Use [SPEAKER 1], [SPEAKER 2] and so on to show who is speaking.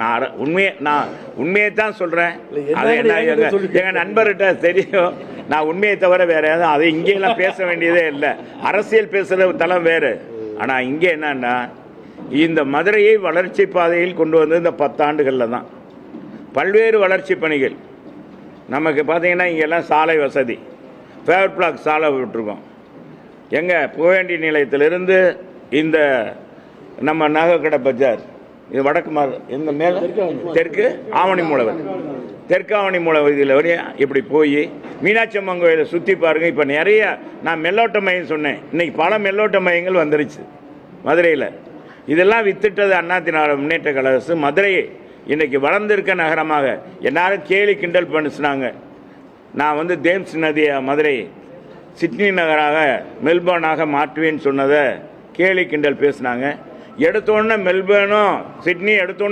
[SPEAKER 1] நான் உண்மையை தான் சொல்றேன். அதை எங்க நண்பர்கிட்ட தெரியும். நான் உண்மையை தவிர வேற ஏதாவது அதை இங்கெல்லாம் பேச வேண்டியதே இல்லை. அரசியல் பேசுற தளம் வேறு. ஆனா இங்கே என்னன்னா, இந்த மதுரையை வளர்ச்சி பாதையில் கொண்டு வந்து இந்த 10 ஆண்டுகளில் தான் பல்வேறு வளர்ச்சி பணிகள். நமக்கு பார்த்தீங்கன்னா இங்கெல்லாம் சாலை வசதி, ஃபேவர் பிளாக் சாலை விட்டுருக்கோம். எங்கள் புகழேண்டி நிலையத்திலிருந்து இந்த நம்ம நாகக்கடை பஜார், இது வடக்கு இந்த மேலே தெற்கு ஆவணி மூலவர், தெற்கு ஆவணி மூலவர் இதில் வரையா இப்படி போய் மீனாட்சி அம்மன் கோயிலை சுற்றி பாருங்கள். இப்போ நிறைய நான் மெல்லோட்ட மையம் சொன்னேன், இன்னைக்கு பல மெல்லோட்ட மையங்கள் வந்துருச்சு மதுரையில். இதெல்லாம் வித்துட்டது அண்ணா திராவிட முன்னேற்ற கழக அரசு. மதுரையை இன்னைக்கு வளர்ந்திருக்க நகரமாக எல்லாரும் கேலி கிண்டல் பண்ணிச்சுனாங்க. நான் தேம்ஸ் நதியை மதுரை சிட்னி நகராக மெல்பர்னாக மாற்றுவேன்னு சொன்னதை கேலி கிண்டல் பேசினாங்க. எடுத்தோடனே மெல்பர்னும் சிட்னி எடுத்தோடனே